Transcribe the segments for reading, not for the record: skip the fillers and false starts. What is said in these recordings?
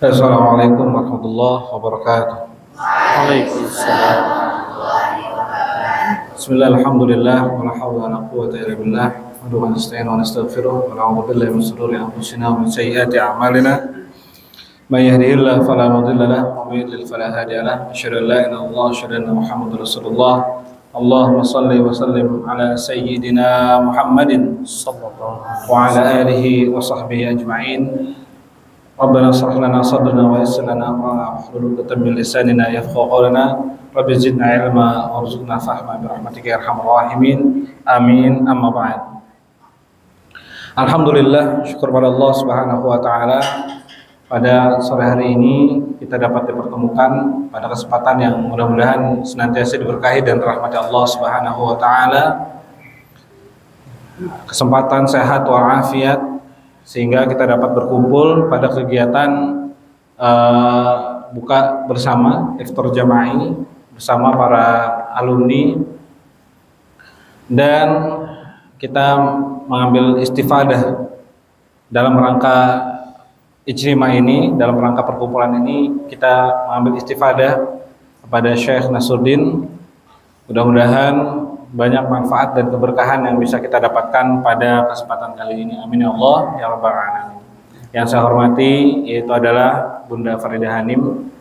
Assalamualaikum warahmatullahi wabarakatuh. Waalaikumsalam. Bismillah, alhamdulillah, wa la hawla wa la quwwata illa billah. Wa nasta'inu wa nastaghfiruh wa na'udzu billahi min shururi anfusina wa min sayyiati a'malina. May yahdihillahu fala mudilla lahu wa may yudlil fala hadiya lahu. Asyhadu an la ilaha illallah wa asyhadu anna Muhammadar Rasulullah. Allahumma shalli wa sallim ala sayyidina Muhammadin Sallallahu wa ala alihi wa sahbihi ajma'in. Rabbana shrah lana sadrana wa yassir lana amrana wahlul 'uqdatam min lisanina yafqahu qawlana. Rabbi zidna ilma warzuqna fahma bi rahmatika ya arhamar rahimin. Amin. Amma ba'd. Alhamdulillah, syukur pada Allah Subhanahu wa taala. Pada sore hari ini kita dapat dipertemukan pada kesempatan yang mudah-mudahan senantiasa diberkahi dan rahmati Allah Subhanahu wa taala. Kesempatan sehat walafiat sehingga kita dapat berkumpul pada kegiatan buka bersama iftar jama'i bersama para alumni, dan kita mengambil istifadah dalam rangka ijtima ini, dalam rangka perkumpulan ini kita mengambil istifadah kepada Syekh Nasruddin. Mudah-mudahan banyak manfaat dan keberkahan yang bisa kita dapatkan pada kesempatan kali ini. Amin ya Allah ya rabbal alamin. Yang saya hormati yaitu adalah Bunda Faridah Hanim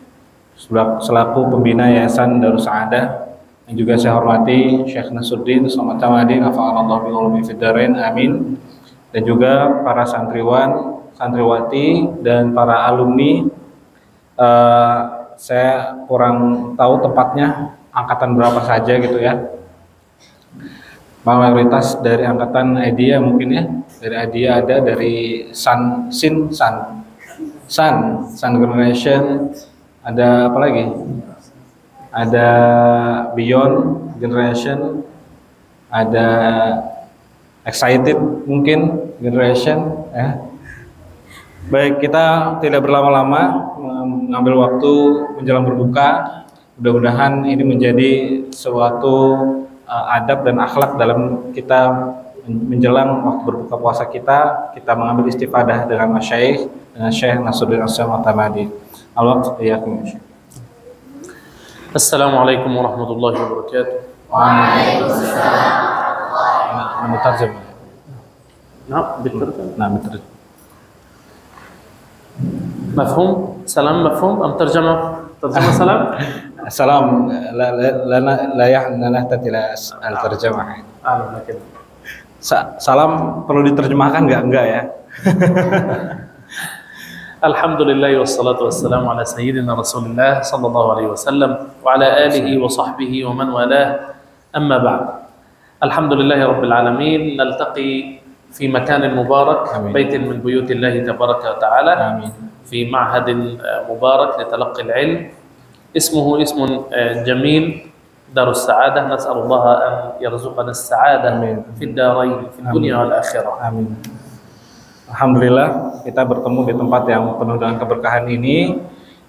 selaku pembina Yayasan Darus Saadah, yang juga saya hormati Syekh Nasruddin Somad Tamadi nafa'anallahu bi ulumi fid dharain amin, dan juga para santriwan, santriwati dan para alumni. Saya kurang tahu tepatnya angkatan berapa saja gitu ya. Mayoritas dari angkatan Aidia mungkin ya. Dari Aidia ada, dari Sun Generation, ada apa lagi? Ada Beyond Generation, ada Excited mungkin Generation ya. Baik, kita tidak berlama-lama mengambil waktu menjelang berbuka. Mudah-mudahan ini menjadi suatu adab dan akhlak dalam kita menjelang waktu berbuka puasa kita mengambil istifadah dengan masyaikh, dengan Syekh Nasruddin Somad Tamadi. Assalamualaikum warahmatullahi wabarakatuh. Waalaikumsalam. Mutarjim. نعم بالترجمة. Nah, betul. مفهوم؟ سلام مفهوم أم ترجمة سلام؟ Salam la yahnalat ila al-tarjamah. Salam perlu diterjemahkan enggak ya? Alhamdulillah wassalatu wassalamu ala sayyidina Rasulillah sallallahu alaihi wasallam wa ala alihi wa sahbihi wa man walah. Amma ba'd. Alhamdulillahi rabbil alamin, naltaqi fi makanin mubarak, baitin min buyutillahi tabaraka wa ta'ala. Amin. في معهد مبارك لتلقي العلم اسمه اسم جميل دار السعادة. نسأل الله أن يرزقنا السعادة في الدارين في الدنيا والآخرة. Amin. Alhamdulillah kita bertemu di tempat yang penuh dengan keberkahan ini,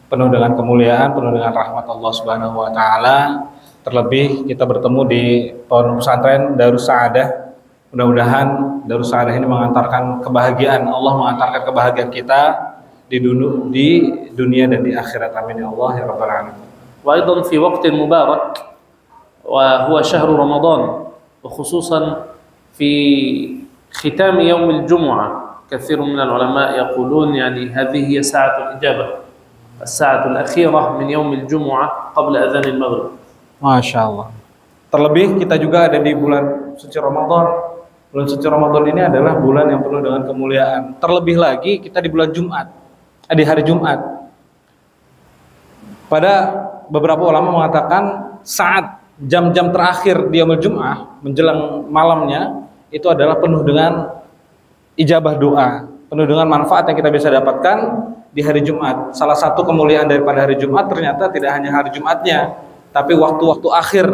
penuh dengan kemuliaan, penuh dengan rahmat Allah Subhanahu wa taala. Terlebih kita bertemu di pondok pesantren Darus Saadah. Mudah-mudahan Darus Saadah ini mengantarkan kebahagiaan, Allah mengantarkan kebahagiaan kita di dunia dan di akhirat. Amin ya Allah ya rabbal alamin. وأيضا في وقت مبارك وهو شهر رمضان، وخصوصا في ختام يوم الجمعة، كثير من العلماء يقولون يعني هذه هي ساعة الإجابة، الساعة الأخيرة من يوم الجمعة قبل أذان المغرب. Masya Allah. Terlebih kita juga ada di bulan suci Ramadan. Bulan suci Ramadan ini adalah bulan yang penuh dengan kemuliaan. Terlebih lagi kita di bulan Jumat, di hari Jumat. Pada beberapa ulama mengatakan saat jam-jam terakhir di yaumul Jum'ah menjelang malamnya itu adalah penuh dengan ijabah doa, penuh dengan manfaat yang kita bisa dapatkan di hari Jumat. Salah satu kemuliaan daripada hari Jumat ternyata tidak hanya hari Jumatnya, tapi waktu-waktu akhir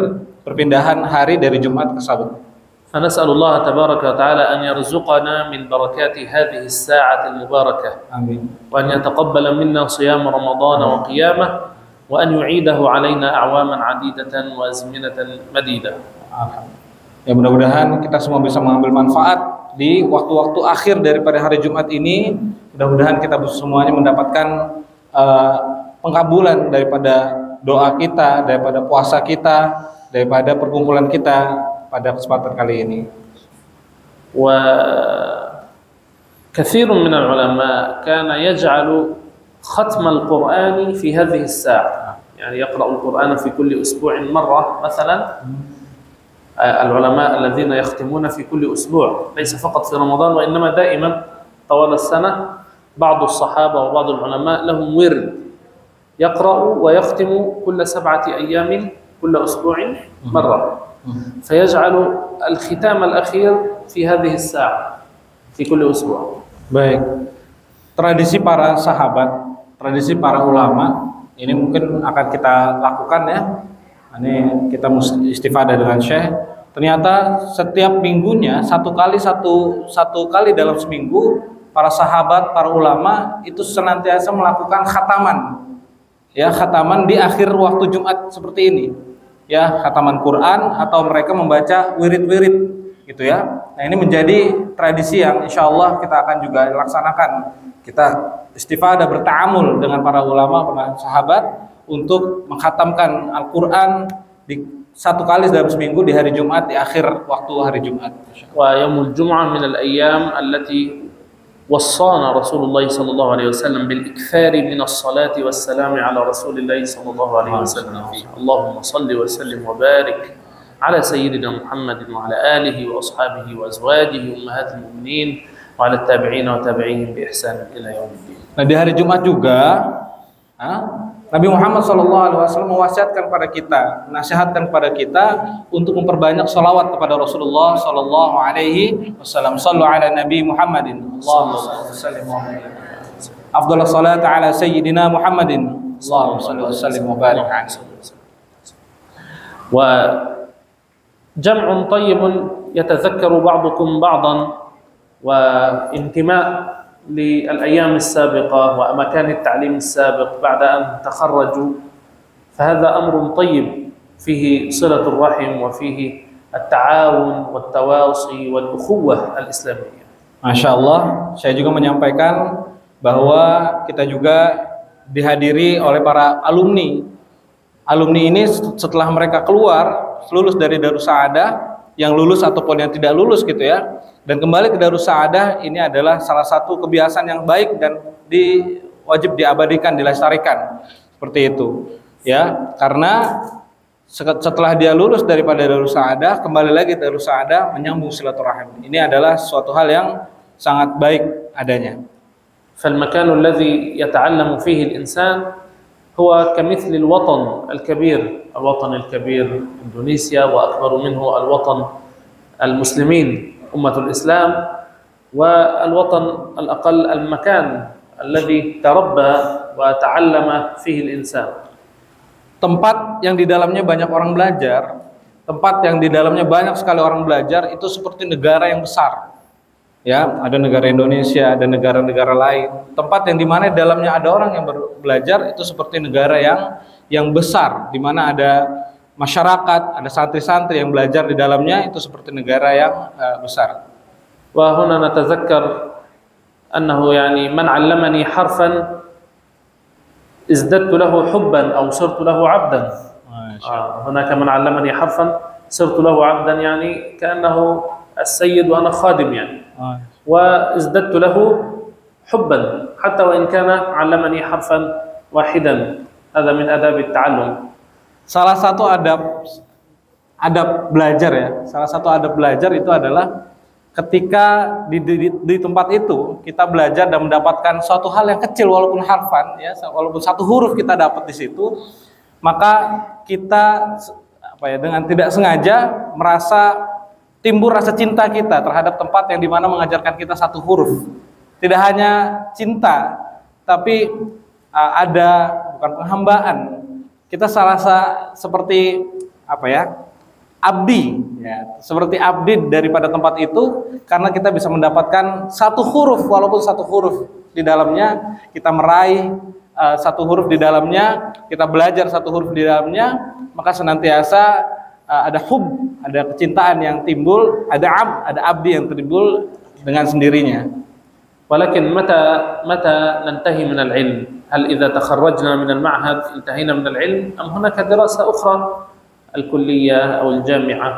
perpindahan hari dari Jumat ke Sabat. فنسأل الله تبارك وتعالى أن يرزقنا من بركات هذه الساعة المباركة. آمين. وأن يتقبل منا صيام رمضان وقيامه، وأن يعيده علينا أعواما عديدة وأزمنة مديدة. Ya, mudah-mudahan kita semua bisa mengambil manfaat di waktu-waktu akhir daripada hari Jumat ini. Mudah-mudahan kita semuanya mendapatkan pengkabulan daripada doa kita, daripada puasa kita, daripada perkumpulan kita pada kesempatan kali ini. وكثير من العلماء كان يجعل ختم القرآن في هذه الساعة، يعني يقرأ القرآن في كل أسبوع مرة مثلا. العلماء الذين يختمون في كل أسبوع، ليس فقط في رمضان وإنما دائما طوال السنة. بعض الصحابة وبعض العلماء لهم ورد يقرأ ويختم كل 7 أيام كل أسبوع مرة، فيجعل الختام الأخير في هذه الساعة في كل أسبوع. Baik, tradisi para sahabat, tradisi para ulama ini mungkin akan kita lakukan ya. Ini kita istifadah dengan Syekh. Ternyata setiap minggunya satu kali dalam seminggu para sahabat, para ulama itu senantiasa melakukan khataman. Ya, khataman di akhir waktu Jumat seperti ini. Ya, khataman Quran atau mereka membaca wirid-wirid gitu ya. Nah, ini menjadi tradisi yang insya Allah kita akan juga laksanakan. Kita istifadah berta'amul dengan para ulama, para sahabat untuk menghatamkan Al-Quran di satu kali dalam seminggu di hari Jumat, di akhir waktu hari Jumat. Wa yaumul jum'ah min al-ayyam allati wassana Rasulullah sallallahu alaihi wasallam bil ikthari min as-salati was-salam ala Rasulillah sallallahu alaihi wasallam. Allahumma salli wa sallim wa barik على سيدنا محمد وعلى آله وأصحابه وأزواجه أمهات المؤمنين وعلى التابعين وتابعيهم بإحسان إلى يوم الدين. Nah, di hari Jumat juga Nabi Muhammad SAW mewasiatkan pada kita, nasihatkan pada kita untuk memperbanyak salawat kepada Rasulullah SAW. Sallu ala Nabi Muhammadin. Allahumma salli wa barik. Afdhalus salat ala sayyidina Muhammadin. Allahumma salli wa barik alaihi. جمع طيب يتذكر بعضكم بعضا وانتماء للأيام السابقة ومكان التعليم السابق بعد أن تخرجوا، فهذا أمر طيب فيه صلة الرحم وفيه التعاون والتواصي والأخوة الإسلامية. Masya Allah, saya juga menyampaikan bahwa kita juga dihadiri oleh para alumni. Alumni ini setelah mereka keluar lulus dari Darus Saadah, yang lulus ataupun yang tidak lulus gitu ya, dan kembali ke Darus Saadah, ini adalah salah satu kebiasaan yang baik dan wajib diabadikan, dilestarikan seperti itu ya, karena setelah dia lulus daripada Darus Saadah, kembali lagi ke Darus Saadah menyambung silaturahim. Ini adalah suatu hal yang sangat baik adanya. فالمكان الذي يتعلم فيه الإنسان هو كمثل الوطن الكبير، الوطن الكبير إندونيسيا، وأكبر منه الوطن المسلمين أمة الإسلام، والوطن الأقل المكان الذي تربى وتعلم فيه الإنسان. Tempat yang di dalamnya banyak orang belajar, tempat yang di dalamnya banyak sekali orang belajar, itu seperti negara yang besar. Ya, ada negara Indonesia, ada negara-negara lain. Tempat yang dimana di dalamnya ada orang yang belajar itu seperti negara yang besar, di mana ada masyarakat, ada santri-santri yang belajar di dalamnya, itu seperti negara yang besar. Wa huna natazakkar annahu yani man 'allamani harfan izdadtu lahu hubban aw sirtu lahu 'abdan. Hunaka man 'allamani harfan sirtu lahu 'abdan, yani ka'annahu as-sayyid wa ana khadim yani. وازددت له حبا حتى وإن كان علمني حرفا واحدا. هذا من آداب التعلم. Salah satu adab belajar ya. Salah satu adab belajar itu adalah ketika di tempat itu kita belajar dan mendapatkan suatu hal yang kecil walaupun harfan ya, walaupun satu huruf kita dapat di situ, maka kita dengan tidak sengaja merasa timbul rasa cinta kita terhadap tempat yang dimana mengajarkan kita satu huruf. Tidak hanya cinta, tapi ada bukan penghambaan. Kita seperti abdi, ya, seperti abdi daripada tempat itu, karena kita bisa mendapatkan satu huruf, walaupun satu huruf di dalamnya kita meraih satu huruf di dalamnya, kita belajar satu huruf di dalamnya, maka senantiasa ada hub, ada kecintaan yang timbul, ada abdi yang timbul dengan sendirinya. Walakin mata nantahi min al-ilm هل إذا تخرجنا من المعهد انتهينا من العلم أم هناك دراسة أخرى الكلية أو الجامعة؟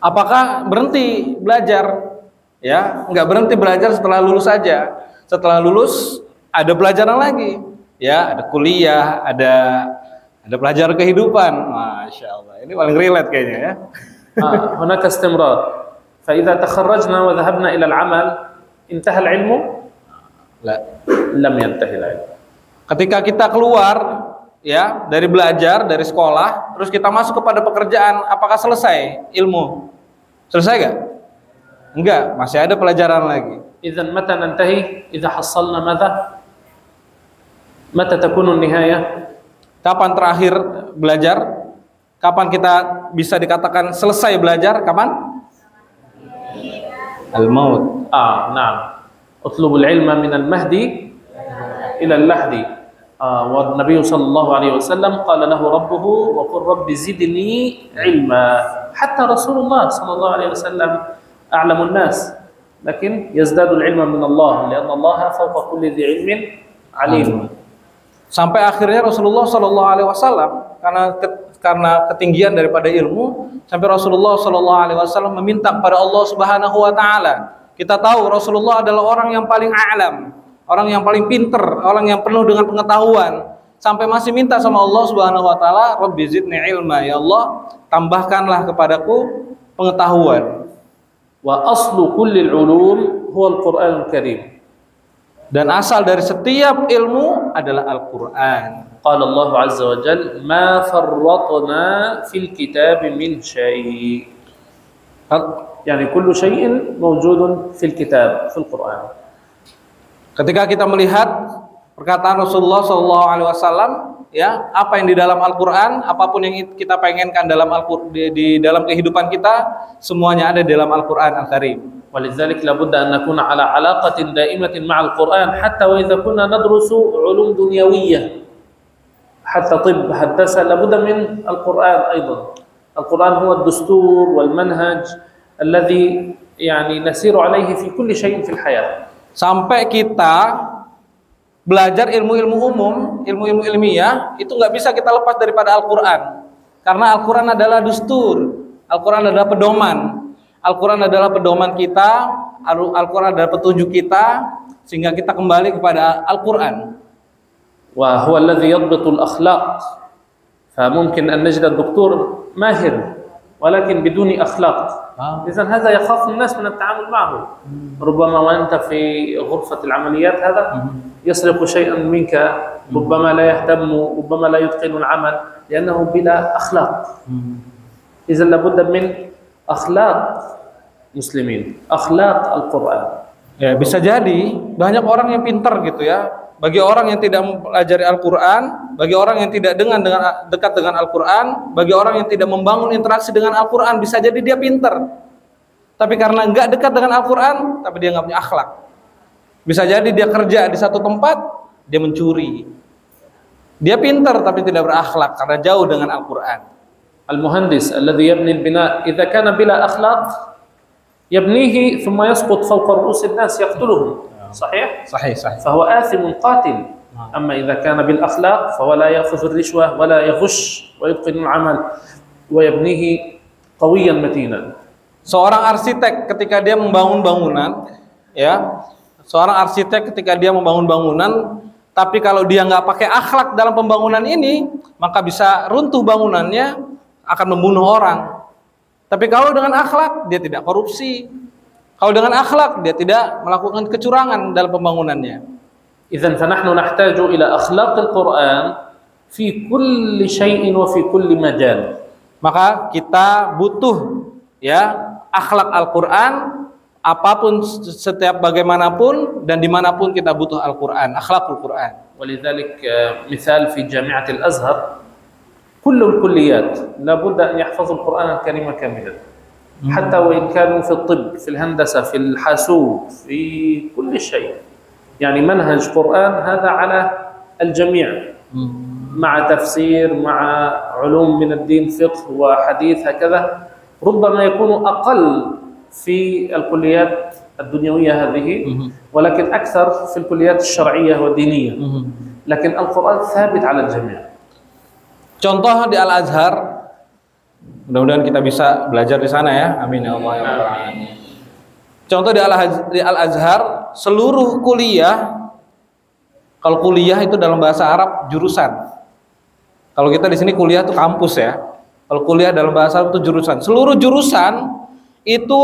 Apakah berhenti belajar? Ya, nggak berhenti belajar setelah lulus saja. Setelah lulus ada pelajaran lagi. Ya, ada kuliah, ada pelajaran kehidupan. Masya Allah, ini paling relate kayaknya ya. هناك استمرار. فإذا تخرجنا وذهبنا إلى العمل انتهى العلم؟ لا. لم ينتهي العلم. Ketika kita keluar ya dari belajar, dari sekolah, terus kita masuk kepada pekerjaan, apakah selesai ilmu? Selesai gak? Enggak, masih ada pelajaran lagi. إذن متى ننتهي؟ إذا حصلنا ماذا؟ متى تكون النهاية؟ Kapan terakhir belajar? Kapan kita bisa dikatakan selesai belajar? Kapan? Al-maut. نعم. اطلب العلم من المهدي إلى اللحد. والنبي صلى الله عليه وسلم قال له ربه وقل رب زدني علما. حتى رسول الله صلى الله عليه وسلم أعلم الناس لكن يزداد العلم من الله لأن الله فوق كل ذي علم عليم. Sampai akhirnya Rasulullah Shallallahu Alaihi Wasallam karena ketinggian daripada ilmu, sampai Rasulullah Shallallahu Alaihi Wasallam meminta kepada Allah Subhanahu Wa Taala. Kita tahu Rasulullah adalah orang yang paling a'lam, orang yang paling pinter, orang yang penuh dengan pengetahuan. Sampai masih minta sama Allah Subhanahu Wa Taala, Rabbi zidni ilma, ya Allah, tambahkanlah kepadaku pengetahuan. Wa aslu kullil ulum huwa al-Qur'anul Karim. Dan asal dari setiap ilmu adalah Al-Qur'an. Qala Allah Azza wa Jalla, "Ma farratna fil kitab min syai'." Yani kullu syai'in mawjudun fil kitab, fil Qur'an. Ketika kita melihat perkataan Rasulullah SAW, ya, apa yang di dalam Al-Quran, apapun yang kita pengenkan dalam di dalam kehidupan kita, semuanya ada di dalam Al-Quran Al-Karim. ولذلك لابد أن نكون على علاقة دائمة مع القرآن حتى وإذا كنا ندرس علوم دنيوية حتى طب هندسة لابد من القرآن أيضا. القرآن هو الدستور والمنهج الذي يعني نسير عليه في كل شيء في الحياة. Sampai kita belajar ilmu-ilmu umum, ilmu-ilmu ilmiah, itu nggak bisa kita lepas daripada Al-Quran. Karena Al-Quran adalah dustur, Al-Quran adalah pedoman. Al-Quran adalah pedoman kita, Al-Quran adalah petunjuk kita, sehingga kita kembali kepada Al-Quran. Wa huwa alladhi yadbitul akhlaq. Famumkin an najid ad-doktor mahir, walakin biduni akhlaq. إذن هذا يخاف الناس من التعامل معه. ربما وأنت في غرفة العمليات هذا يسرق شيئا منك، ربما لا يهتم، ربما لا يتقن العمل لأنه بلا أخلاق. إذن لابد من أخلاق muslimin, akhlak Al-Quran. Ya, bisa jadi banyak orang yang pintar gitu ya. Bagi orang yang tidak mempelajari Al-Quran, bagi orang yang tidak dekat dengan Al-Quran, bagi orang yang tidak membangun interaksi dengan Al-Quran, bisa jadi dia pintar. Tapi karena nggak dekat dengan Al-Quran, tapi dia nggak punya akhlak. Bisa jadi dia kerja di satu tempat, dia mencuri. Dia pintar tapi tidak berakhlak karena jauh dengan Al-Quran. المهندس الذي يبني البناء إذا كان بلا أخلاق يبنيه ثم يسقط فوق رؤوس الناس يقتلهم. صحيح؟ صحيح. فهو آثم قاتل. أما إذا كان بالأخلاق فهو لا يأخذ الرشوة ولا يغش ويتقن العمل ويبنيه قويا متينا. Seorang arsitek ketika dia membangun bangunan, ya, seorang arsitek ketika dia membangun bangunan, tapi kalau dia nggak pakai akhlak dalam pembangunan ini, maka bisa runtuh bangunannya, akan membunuh orang. Tapi kalau dengan akhlak, dia tidak korupsi. Kalau dengan akhlak, dia tidak melakukan kecurangan dalam pembangunannya. Idzan fanahnu nahtaju ila akhlaqil Qur'an fi kulli syai'in wa fi kulli majal. Maka kita butuh ya akhlak Al-Qur'an, apapun, setiap bagaimanapun dan dimanapun kita butuh Al-Qur'an, akhlakul Qur'an. Walidzalik misal fi Jami'atil Azhar كل الكليات لابد أن يحفظوا القرآن الكريم كاملا حتى وإن كانوا في الطب، في الهندسة، في الحاسوب، في كل شيء. يعني منهج قرآن هذا على الجميع مع تفسير، مع علوم من الدين، فقه وحديث هكذا. ربما يكون أقل في الكليات الدنيوية هذه ولكن أكثر في الكليات الشرعية والدينية. لكن القرآن ثابت على الجميع. Contoh di Al-Azhar, mudah-mudahan kita bisa belajar di sana ya. Amin ya Allah ya Rabbal alamin. Contoh di Al-Azhar, seluruh kuliah, kalau kuliah itu dalam bahasa Arab jurusan. Kalau kita di sini kuliah itu kampus ya. Kalau kuliah dalam bahasa Arab itu jurusan. Seluruh jurusan itu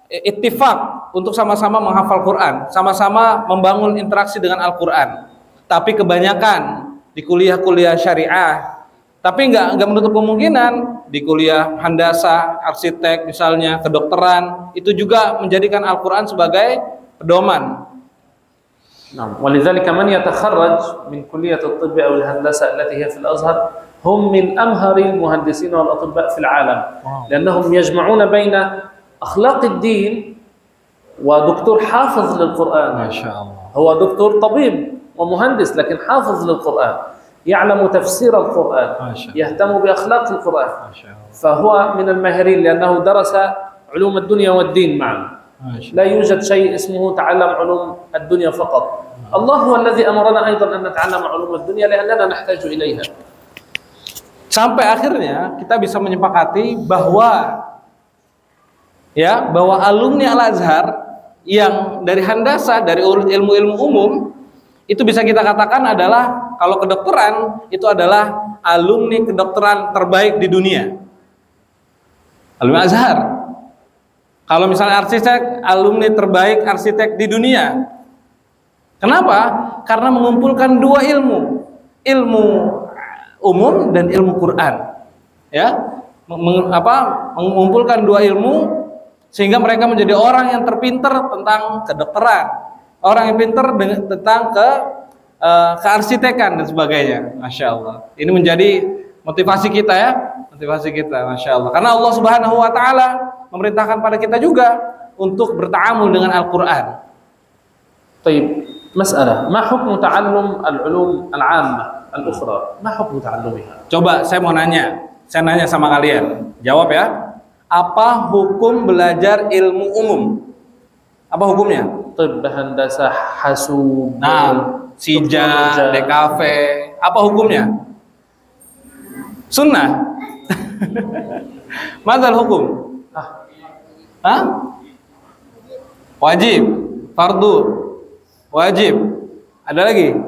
ittifaq untuk sama-sama menghafal Quran, sama-sama membangun interaksi dengan Al-Quran. Tapi kebanyakan di kuliah-kuliah syariah, tapi nggak menutup kemungkinan di kuliah handasa, arsitek misalnya, kedokteran, itu juga menjadikan Al-Quran sebagai pedoman. نعم ولذلك من يتخرج من كلية الطب أو الهندسة التي هي في الأزهر هم من أمهر المهندسين والأطباء في العالم لأنهم يجمعون بين أخلاق الدين ودكتور حافظ للقرآن. ما شاء الله. هو دكتور طبيب ومهندس لكن حافظ للقرآن، يعلم تفسير القرآن، يهتم بأخلاق القرآن، فهو من الماهرين لأنه درس علوم الدنيا والدين معا. لا يوجد شيء اسمه تعلم علوم الدنيا فقط. الله هو الذي أمرنا أيضا أن نتعلم علوم الدنيا لأننا نحتاج إليها. Sampai akhirnya kita bisa menyepakati bahwa alumni Al-Azhar yang dari handasa, dari ilmu-ilmu umum, itu bisa kita katakan adalah, kalau kedokteran itu adalah alumni kedokteran terbaik di dunia, alumni Azhar. Kalau misalnya arsitek, alumni terbaik arsitek di dunia. Kenapa? Karena mengumpulkan dua ilmu umum dan ilmu Quran. Ya, mengumpulkan dua ilmu sehingga mereka menjadi orang yang terpinter tentang kedokteran, orang yang pinter tentang kearsitekan dan sebagainya. Masya Allah. Ini menjadi motivasi kita ya, Masya Allah. Karena Allah Subhanahu Wa Taala memerintahkan pada kita juga untuk berta'amul dengan Al-Quran. طيب مسألة ما حكم تعلم العلوم العامة الأخرى ما حكم تعلمها. Coba saya nanya sama kalian, jawab ya. Apa hukum belajar ilmu umum? Apa hukumnya? طب هندسة حاسوب SIJA, DKV, apa hukumnya? Sunnah. Madzal hukum? Wajib, fardu, wajib. Ada lagi?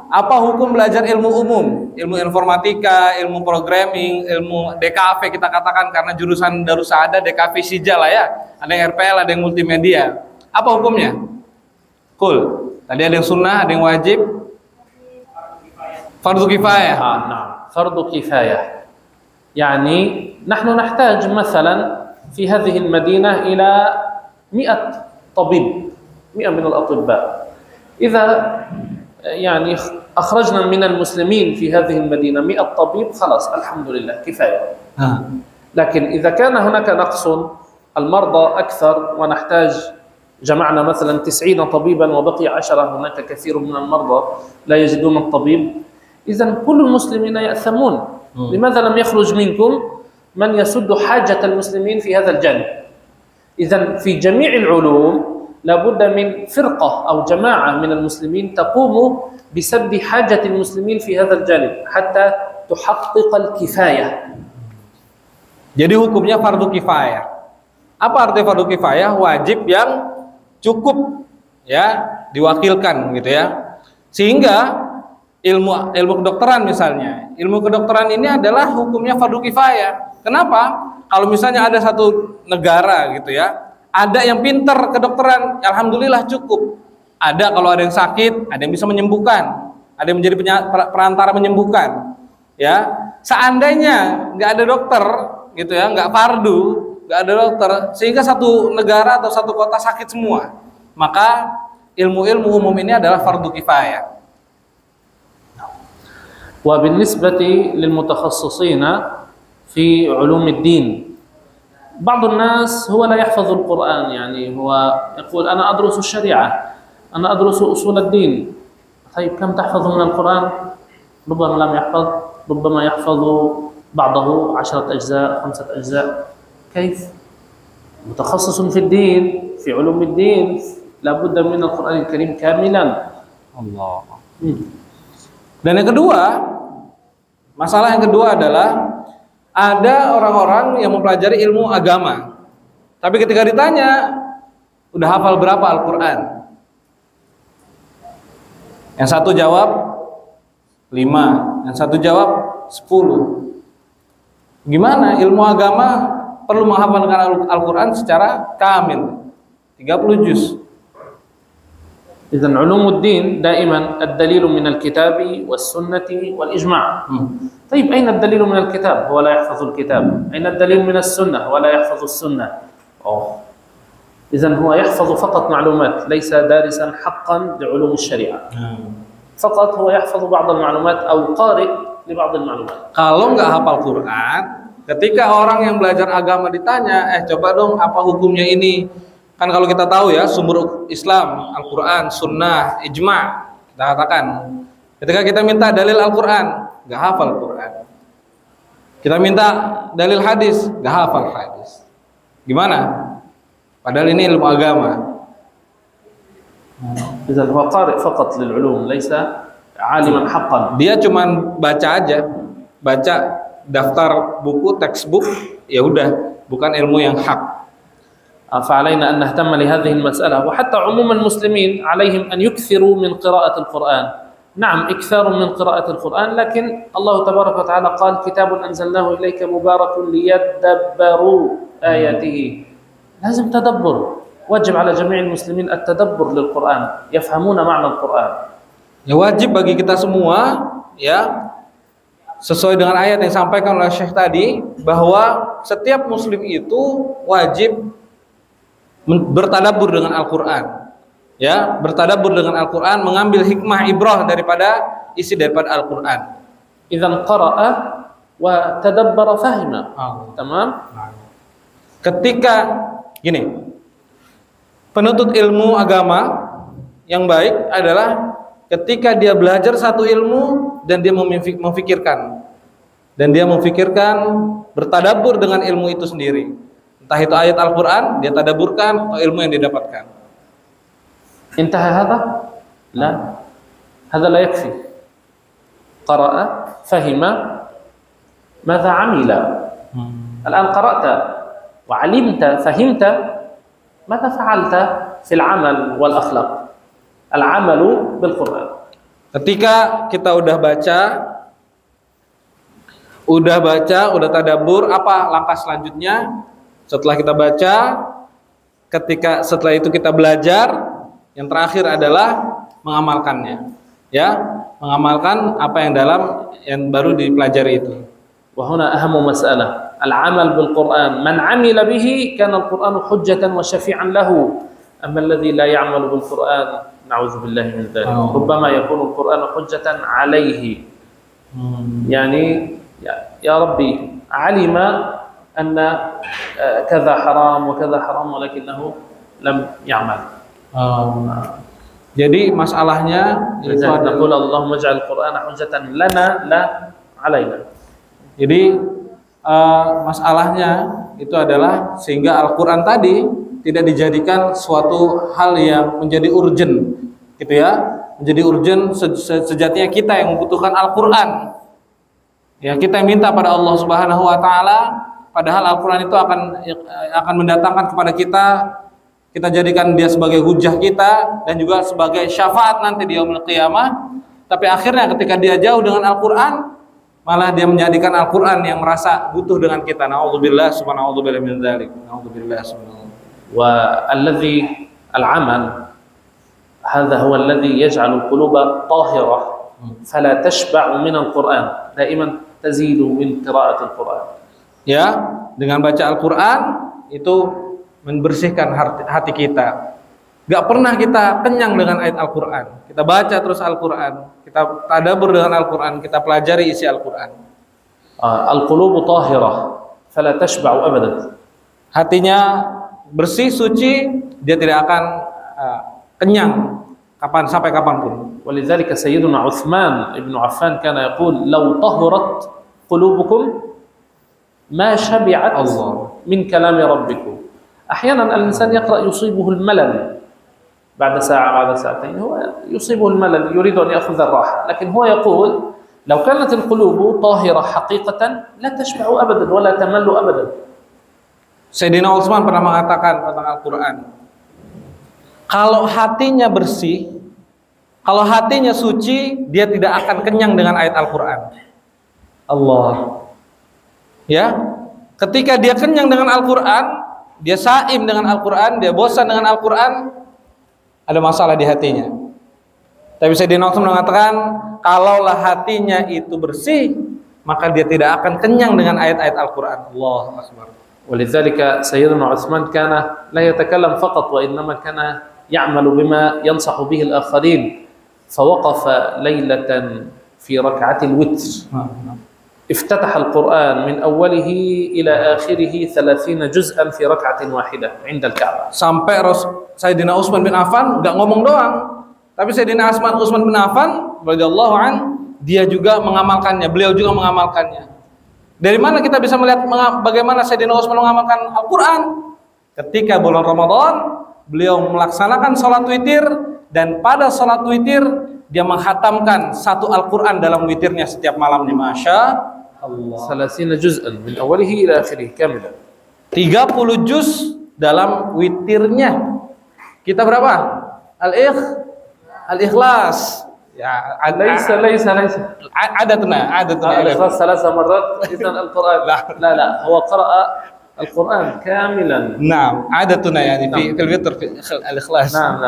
Apa hukum belajar ilmu umum? Ilmu informatika, ilmu programming, ilmu DKV kita katakan karena jurusan Darussaada, DKV SIJA lah ya. Ada yang RPL, ada yang multimedia. Apa hukumnya? Cool. Tadi ada yang sunnah, ada yang wajib. Fardu kifayah. نعم فرض كفاية. يعني نحن نحتاج مثلا في هذه المدينة إلى 100 طبيب، 100 من الأطباء. إذا يعني أخرجنا من المسلمين في هذه المدينة 100 طبيب خلاص الحمد لله كفاية. لكن إذا كان هناك نقص، المرضى أكثر ونحتاج، جمعنا مثلا 90 طبيبا وبقي 10، هناك كثير من المرضى لا يجدون الطبيب، إذن كل المسلمين يأثمون. لماذا لم يخرج منكم من يسد حاجة المسلمين في هذا الجانب؟ إذن في جميع العلوم لابد من فرقة أو جماعة من المسلمين تقوم بسد حاجة المسلمين في هذا الجانب حتى تحقق الكفاية. Jadi hukumnya fardu kifayah. Apa arti fardu kifayah? Wajib yang cukup ya diwakilkan gitu ya. Sehingga ilmu kedokteran misalnya, ilmu kedokteran ini adalah hukumnya fardu kifayah. Kenapa? Kalau misalnya ada satu negara gitu ya, ada yang pinter kedokteran, alhamdulillah cukup. Ada kalau ada yang sakit, ada yang bisa menyembuhkan, ada yang menjadi perantara menyembuhkan. Ya, seandainya nggak ada dokter gitu ya, nggak fardu, nggak ada dokter, sehingga satu negara atau satu kota sakit semua, maka ilmu-ilmu umum ini adalah fardu kifayah. وبالنسبة للمتخصصين في علوم الدين، بعض الناس هو لا يحفظ القرآن، يعني هو يقول أنا أدرس الشريعة، أنا أدرس أصول الدين. طيب كم تحفظ من القرآن؟ ربما لم يحفظ، ربما يحفظ بعضه 10 أجزاء 5 أجزاء. كيف؟ متخصص في الدين، في علوم الدين، لابد من القرآن الكريم كاملا. Allah. Dan yang kedua, masalah yang kedua adalah ada orang-orang yang mempelajari ilmu agama, tapi ketika ditanya udah hafal berapa Al-Quran, yang satu jawab 5, yang satu jawab 10. Gimana ilmu agama perlu menghafalkan Al-Quran secara kamil 30 juz. إذن علوم الدين دائما الدليل من الكتاب والسنة والإجماع. طيب أين الدليل من الكتاب؟ هو لا يحفظ الكتاب. أين الدليل من السنة؟ ولا يحفظ السنة. إذن هو يحفظ فقط معلومات، ليس دارسا حقا لعلوم الشريعة. فقط هو يحفظ بعض المعلومات أو قارئ لبعض المعلومات. Kalau nggak hafal Quran, ketika orang yang belajar agama ditanya, coba dong apa hukumnya ini? Kan kalau kita tahu ya, sumber Islam, Al-Quran, Sunnah, Ijma', kita katakan. Ketika kita minta dalil Al-Quran, nggak hafal Quran. Kita minta dalil hadis, nggak hafal hadis. Gimana? Padahal ini ilmu agama. إذن هو قارئ فقط للعلوم، ليس عالما حقا. Dia cuman baca aja, baca daftar buku, textbook, ya udah, bukan ilmu yang hak. فعلينا أن نهتم لهذه المسألة. وحتى عموم المسلمين عليهم أن يكثروا من قراءة القرآن. نعم إكثار من قراءة القرآن، لكن الله تبارك وتعالى قال كتاب أنزلناه إليك مبارك ليدبروا آياته. لازم تدبر، واجب على جميع المسلمين التدبر للقرآن، يفهمون معنى القرآن. Ya wajib bagi kita semua, ya, sesuai dengan ayat yang disampaikan oleh Syekh tadi, bahwa setiap muslim itu wajib bertadabbur dengan Al-Quran, ya, bertadabbur dengan Al-Quran, mengambil hikmah ibrah daripada isi daripada Al-Quran. Idzan qara'a wa tadabbara fahima. Tamam? Ketika gini, penuntut ilmu agama yang baik adalah ketika dia belajar satu ilmu dan dia memfikirkan, bertadabbur dengan ilmu itu sendiri. Entah itu ayat Al-Quran, dia tadaburkan, atau ilmu yang didapatkan. انتهى هذا؟ لا، هذا لا يكفي. قرأ، فهم، ماذا عمل؟ الآن قرأت وعلمت، فهمت، ماذا فعلت في العمل والأخلاق؟ العمل بالقرآن. Ketika kita udah baca, udah tadabbur, apa langkah selanjutnya? Setelah kita baca, setelah itu kita belajar, yang terakhir adalah mengamalkannya, ya, mengamalkan apa yang baru dipelajari itu. Wa huna ahammu mas'alah, al-amal bil Qur'an. Man 'amila bihi kana al-Qur'anu hujjatan wa syafi'an lahu. Amma alladhi la ya'malu bil Qur'an, na'udzu billahi min dzalik. Rubbama yakunu al-Qur'anu hujjatan 'alayhi. Yani ya Rabbi, 'alima أن كذا حرام وكذا حرام ولكنه لم يعمل. Jadi masalahnya itu adalah Allahumma ij'al Qur'ana hujjatan lana la 'alaina. Jadi masalahnya itu adalah sehingga Al-Qur'an tadi tidak dijadikan suatu hal yang menjadi urgent, gitu ya. Menjadi urgent, sejatinya kita yang membutuhkan Al-Qur'an. Ya, kita yang minta pada Allah Subhanahu wa taala. Padahal Al-Quran itu akan mendatangkan kepada kita jadikan dia sebagai hujah kita dan juga sebagai syafaat nanti di yaumul qiyamah. Tapi akhirnya ketika dia jauh dengan Al-Quran, malah dia menjadikan Al-Quran yang merasa butuh dengan kita. Na'udzubillah subhanahu min dzalik. Na'udzubillah subhanahu. Wa alladhi al-amal hadha huwa alladhi yaj'al al-quluba tahirah fala tashba'u min al-Quran. Daiman tazidu min qira'at al-Quran. Ya, dengan baca Al-Quran itu membersihkan hati kita. Gak pernah kita kenyang dengan ayat Al-Quran. Kita baca terus Al-Quran, kita tadabbur dengan Al-Quran, kita pelajari isi Al-Quran. Al-qulubu tahirah fala tashba'u abadan. Hatinya bersih, suci, dia tidak akan kenyang sampai kapanpun. Walidzalika Sayyiduna Utsman ibn Affan kana yaqul law tahurat qulubukum ما شبعت من كلام ربكم. أحيانا الإنسان يقرأ يصيبه الملل بعد ساعة بعد ساعتين هو يصيبه الملل يريد أن يأخذ الراحة لكن هو يقول لو كانت القلوب طاهرة حقيقة لا تشبع أبدا ولا تمل أبدا. Sayyidina Utsman pernah mengatakan tentang Al-Quran, kalau hatinya bersih, kalau hatinya suci, dia tidak akan kenyang dengan ayat Al-Quran. Allah. Ya, ketika dia kenyang dengan Al-Quran, dia saim dengan Al-Quran, dia bosan dengan Al-Quran, ada masalah di hatinya. Tapi Sayyidina Utsman mengatakan, kalaulah hatinya itu bersih, maka dia tidak akan kenyang dengan ayat-ayat Al-Quran. Allahu Akbar. ولذلك سيدنا عثمان كان لا يتكلم فقط وإنما كان يعمل بما ينصح به الآخرين فوقف ليلة في ركعة الوتر افتتح القرآن من أوله إلى آخره 30 جزءا في ركعة واحدة عند الكعبة. Sampai Sayyidina Utsman bin Affan nggak ngomong doang, tapi Sayyidina Utsman bin Affan radhiyallahu an dia juga mengamalkannya, beliau juga mengamalkannya. Dari mana kita bisa melihat bagaimana Sayyidina Utsman mengamalkan Al-Quran? Ketika bulan Ramadan, beliau melaksanakan salat witir, dan pada salat witir dia menghatamkan satu Al-Quran dalam witirnya setiap malamnya. Masya Allah. 30 juz'an min awalihi ila akhirih kamilan. 30 juz dalam witirnya. Kita berapa? Al-Ikhlas. Ya, ليس عددنا الإخلاص 3 مرات إذن القرآن لا هو قرأ القرآن كاملا. نعم عددنا يعني في الوتر في الإخلاص. نعم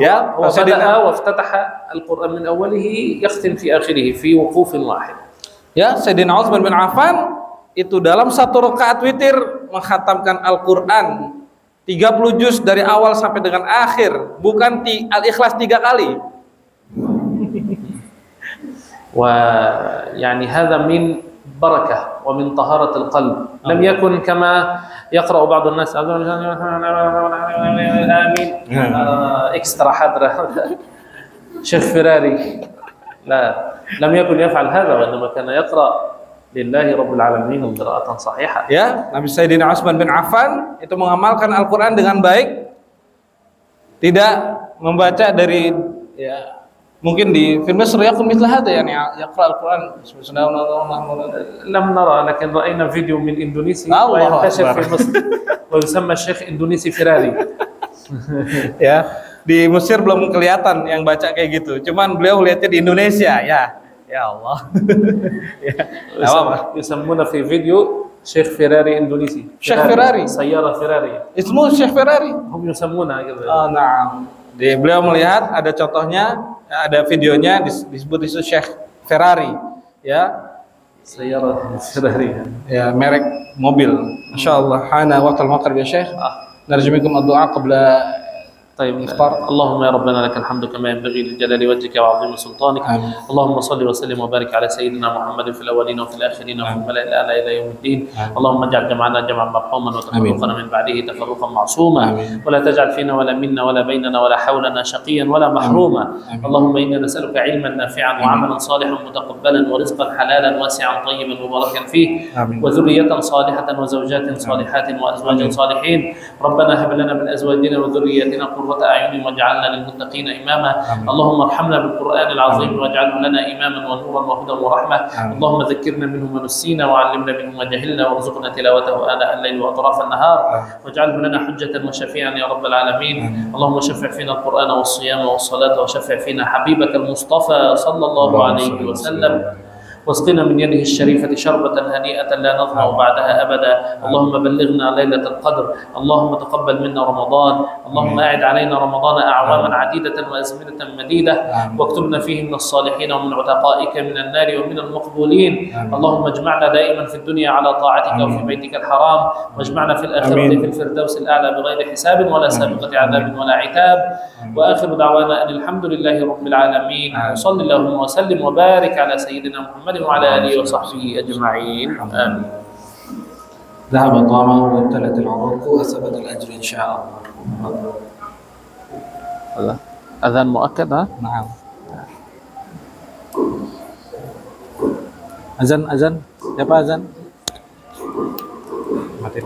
يا هو بدأ وافتتح القرآن من أوله يختم في آخره في وقوف واحد. Ya, Sayyidina Utsman bin Affan itu dalam satu rakaat witir menghatamkan Al-Quran 30 juz dari awal sampai dengan akhir, bukan Al-Ikhlas 3 kali. ويعني هذا من بركة ومن طهارة القلب لم يكن كما يقرأ بعض الناس آمين إكسترا حضرة شيخ فراري لا لم يكن يفعل هذا وإنما كان يقرأ لله رب العالمين قراءة صحيحة. Ya, Nabi Sayyidina Utsman bin Affan itu mengamalkan Al-Quran dengan baik, tidak membaca dari ya mungkin di film Misr yakun mithla hada yani yaqra al-Quran لم نرى لكن رأينا فيديو من إندونيسي وينتشر في مصر ويسمى الشيخ إندونيسي فراري. Ya, di Mesir belum kelihatan yang baca kayak gitu, cuman beliau lihatnya di Indonesia. Ya Allah. يسمونه في فيديو شيخ فراري إندونيسي. شيخ فراري سيارة فراري اسمه شيخ فراري هم يسمونها كذا. نعم. Beliau melihat ada contohnya, ada videonya disebut itu Syekh Ferrari, ya. Sayyarah Ferrari. Ya, merek mobil. Masyaallah. Hana waqtal maghrib ya Syekh. Narjumikum ad-du'a qabla طيب اللهم يا ربنا لك الحمد كما ينبغي لجلال وجهك وعظيم سلطانك. اللهم صل وسلم وبارك على سيدنا محمد في الاولين وفي الاخرين وفي الملأ الاعلى الى يوم الدين. اللهم اجعل جمعنا جمعا مرحوما وتفرقنا من بعده تفرقا معصوما ولا تجعل فينا ولا منا ولا بيننا ولا حولنا شقيا ولا محروما. اللهم انا نسالك علما نافعا وعملا صالحا متقبلا ورزقا حلالا واسعا طيبا مباركا فيه وذرية صالحة وزوجات صالحات وازواجا صالحين. ربنا هب لنا من ازواجنا وذرياتنا قرة أعين واجعلنا للمتقين إماما. اللهم ارحمنا بالقرآن العظيم واجعله لنا إماما ونورا وهدى ورحمة. اللهم ذكرنا منه ما نسينا وعلمنا منه ما جهلنا وارزقنا تلاوته آناء الليل وأطراف النهار واجعله لنا حجة وشفيعا يا رب العالمين. اللهم شفع فينا القرآن والصيام والصلاة وشفع فينا حبيبك المصطفى صلى الله عليه وسلم واسقنا من يده الشريفة شربة هنيئة لا نظمأ بعدها أبدا. اللهم بلغنا ليلة القدر. اللهم تقبل منا رمضان. اللهم أعد علينا رمضان أعواما عديدة وأزمنة مديدة واكتبنا فيه من الصالحين ومن عتقائك من النار ومن المقبولين. اللهم اجمعنا دائما في الدنيا على طاعتك وفي بيتك الحرام واجمعنا في الآخرة في الفردوس الأعلى بغير حساب ولا سابقة عذاب ولا عتاب. وآخر دعوانا أن الحمد لله رب العالمين. صل اللهم وسلم وبارك على سيدنا محمد وعلى آله وصحبه أجمعين. آمين. ذهب طعمه وابتلت العروق وثبت الأجر إن شاء الله. هذا أذان مؤكد ها؟ نعم. أذان siapa azan? Mati.